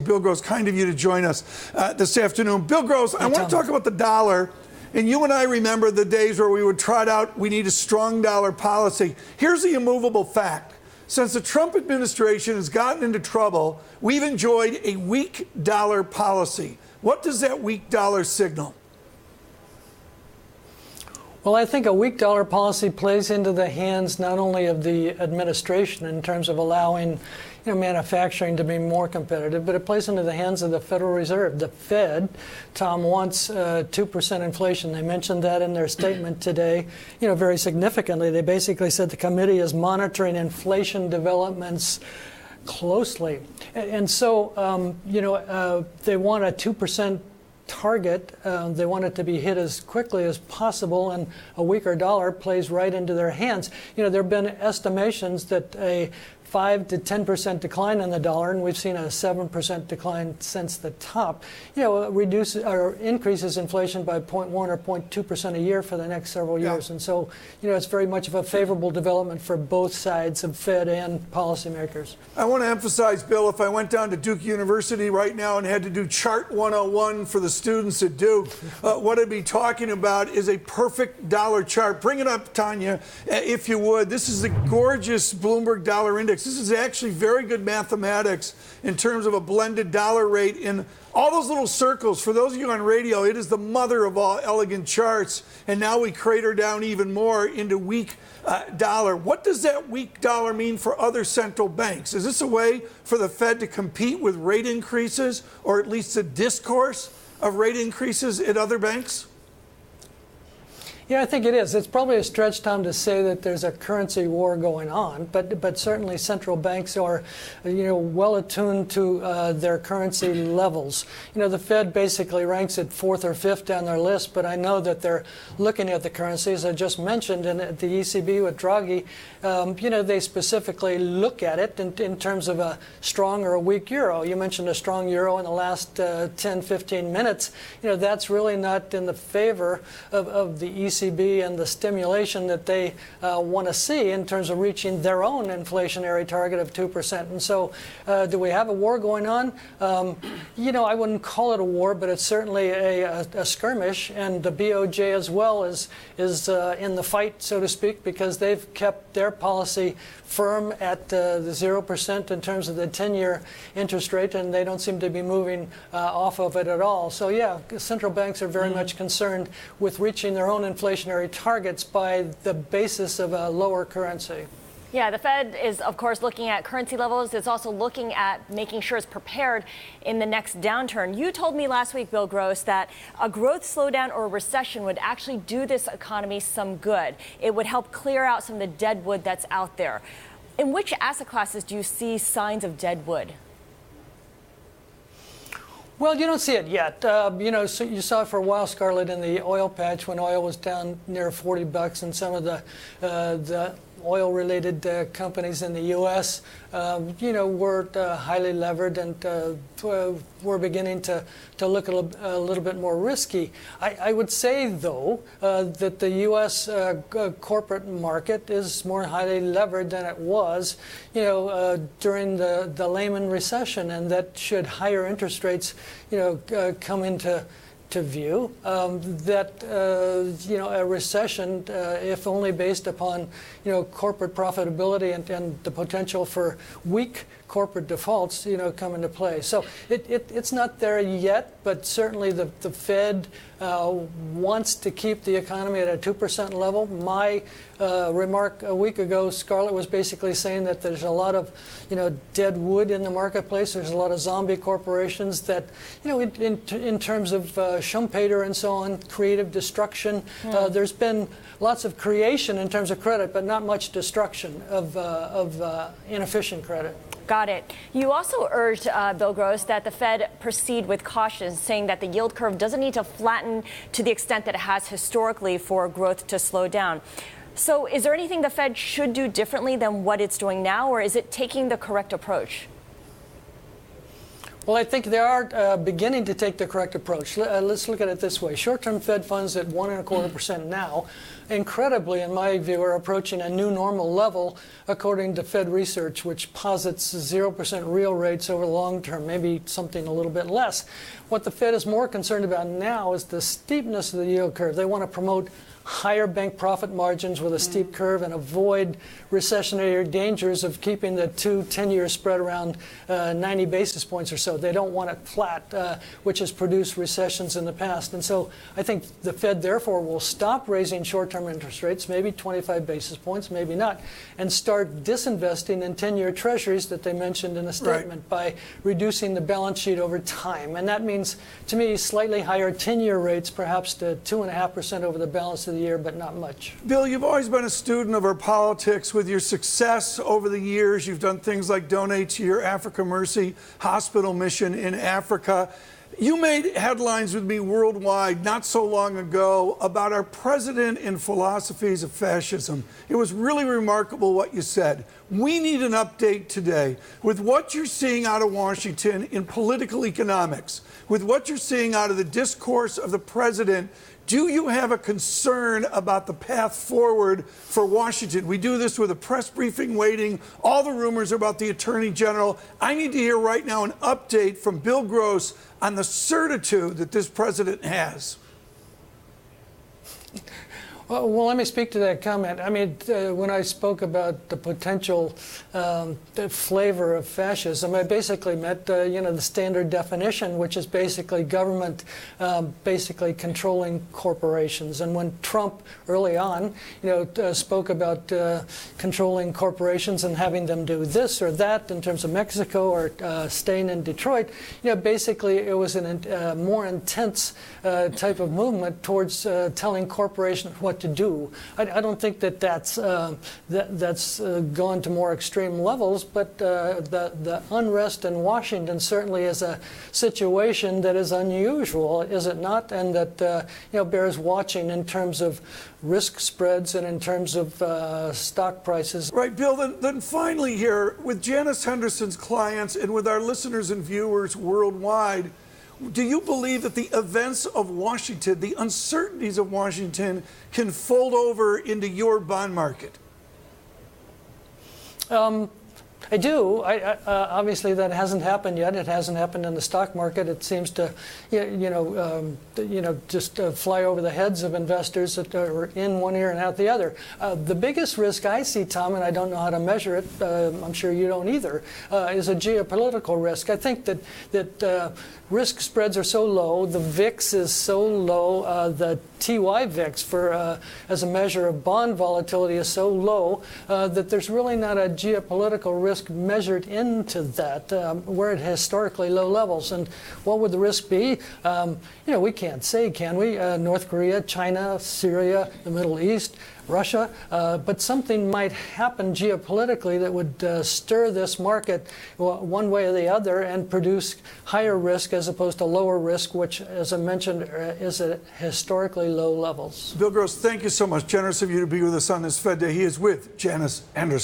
Bill Gross, kind of you to join us this afternoon. Bill Gross, I want to talk about the dollar. And you and I remember the days where we would trot out, we need a strong dollar policy. Here's the immovable fact. Since the Trump administration has gotten into trouble, we've enjoyed a weak dollar policy. What does that weak dollar signal? Well, I think a weak dollar policy plays into the hands not only of the administration in terms of allowing manufacturing to be more competitive, but it plays into the hands of the Federal Reserve. The Fed, Tom, wants 2% inflation. They mentioned that in their statement today, very significantly. They basically said the committee is monitoring inflation developments closely. And so, they want a 2% target. They want it to be hit as quickly as possible, and a weaker dollar plays right into their hands. There have been estimations that a 5 to 10% decline in the dollar, and we've seen a 7% decline since the top, reduces or increases inflation by 0.1 or 0.2% a year for the next several years. And so, it's very much of a favorable development for both sides of Fed and policymakers. I want to emphasize, Bill, if I went down to Duke University right now and had to do Chart 101 for the students at Duke, what I'd be talking about is a perfect dollar chart. Bring it up, Tanya, if you would. This is the gorgeous Bloomberg Dollar Index. This is actually very good mathematics in terms of a blended dollar rate in all those little circles. For those of you on radio, it is the mother of all elegant charts. And now we crater down even more into weak dollar. What does that weak dollar mean for other central banks? Is this a way for the Fed to compete with rate increases, or at least the discourse of rate increases at other banks? Yeah, I think it is. It's probably a stretch, Tom, to say that there's a currency war going on, but certainly central banks are, well attuned to their currency levels. The Fed basically ranks it 4th or 5th down their list, but I know that they're looking at the currencies I just mentioned, and at the ECB with Draghi, they specifically look at it in terms of a strong or a weak euro. You mentioned a strong euro in the last 10, 15 minutes. That's really not in the favor of the ECB and the stimulation that they want to see in terms of reaching their own inflationary target of 2%. And so do we have a war going on? I wouldn't call it a war, but it's certainly a skirmish. And the BOJ as well is in the fight, so to speak, because they've kept their policy firm at the 0% in terms of the 10-year interest rate, and they don't seem to be moving off of it at all. So, yeah, central banks are very much concerned with reaching their own inflationary targets by the basis of a lower currency. Yeah, the Fed is, of course, looking at currency levels. It's also looking at making sure it's prepared in the next downturn. You told me last week, Bill Gross, that a growth slowdown or a recession would actually do this economy some good. It would help clear out some of the dead wood that's out there. In which asset classes do you see signs of dead wood? Well, you don't see it yet. So you saw it for a while, Scarlett, in the oil patch when oil was down near $40, and some of the oil-related companies in the U.S., were highly levered and were beginning to look a little bit more risky. I would say, though, that the U.S. Corporate market is more highly levered than it was, during the Lehman recession, and that should higher interest rates, come into view, that a recession, if only based upon corporate profitability and the potential for weak corporate defaults, come into play. So it's not there yet, but certainly the Fed wants to keep the economy at a 2% level. My remark a week ago, Scarlett, was basically saying that there's a lot of dead wood in the marketplace. There's a lot of zombie corporations that, in terms of Schumpeter and so on, creative destruction. There's been lots of creation in terms of credit, but not much destruction of inefficient credit. Got it. You also urged, Bill Gross, that the Fed proceed with caution, saying that the yield curve doesn't need to flatten to the extent that it has historically for growth to slow down. So is there anything the Fed should do differently than what it's doing now, or is it taking the correct approach? Well, I think they are beginning to take the correct approach. Let's look at it this way. Short-term Fed funds at 1.25% now, incredibly, in my view, are approaching a new normal level, according to Fed research, which posits 0% real rates over the long term, maybe something a little bit less. What the Fed is more concerned about now is the steepness of the yield curve. They want to promote higher bank profit margins with a steep curve and avoid recessionary dangers of keeping the 10-year spread around 90 basis points or so. They don't want it flat, which has produced recessions in the past. And so I think the Fed, therefore, will stop raising short-term interest rates, maybe 25 basis points, maybe not, and start disinvesting in 10-year treasuries that they mentioned in the statement by reducing the balance sheet over time. And that means, to me, slightly higher 10-year rates, perhaps to 2.5% over the balance of the year, but not much. Bill, you've always been a student of our politics. With your success over the years, you've done things like donate to your Africa Mercy hospital mission in Africa. You made headlines with me worldwide not so long ago about our president and philosophies of fascism. It was really remarkable what you said. We need an update today with what you're seeing out of Washington in political economics, with what you're seeing out of the discourse of the president. Do you have a concern about the path forward for Washington? We do this with a press briefing waiting, all the rumors about the Attorney General. I need to hear right now an update from Bill Gross on the certitude that this president has. Well, let me speak to that comment. I mean, when I spoke about the potential the flavor of fascism, I basically meant, the standard definition, which is basically government basically controlling corporations. And when Trump early on, spoke about controlling corporations and having them do this or that in terms of Mexico or staying in Detroit, basically it was a more intense type of movement towards telling corporations what to do. I don't think that's gone to more extreme levels, but the unrest in Washington certainly is a situation that is unusual, is it not? And that bears watching in terms of risk spreads and in terms of stock prices. Right, Bill, then finally here, with Janus Henderson's clients and with our listeners and viewers worldwide, do you believe that the events of Washington, the uncertainties of Washington, can fold over into your bond market? I do. Obviously, that hasn't happened yet. It hasn't happened in the stock market. It seems to, just fly over the heads of investors that are in one ear and out the other. The biggest risk I see, Tom, and I don't know how to measure it, I'm sure you don't either, is a geopolitical risk. I think that risk spreads are so low, the VIX is so low, the TY VIX as a measure of bond volatility is so low that there's really not a geopolitical risk measured into that. We're at historically low levels. And what would the risk be? We can't say, can we? North Korea, China, Syria, the Middle East, Russia, but something might happen geopolitically that would stir this market one way or the other and produce higher risk as opposed to lower risk, which, as I mentioned, is at historically low levels. Bill Gross, thank you so much. Generous of you to be with us on this Fed Day. He is with Janus Henderson.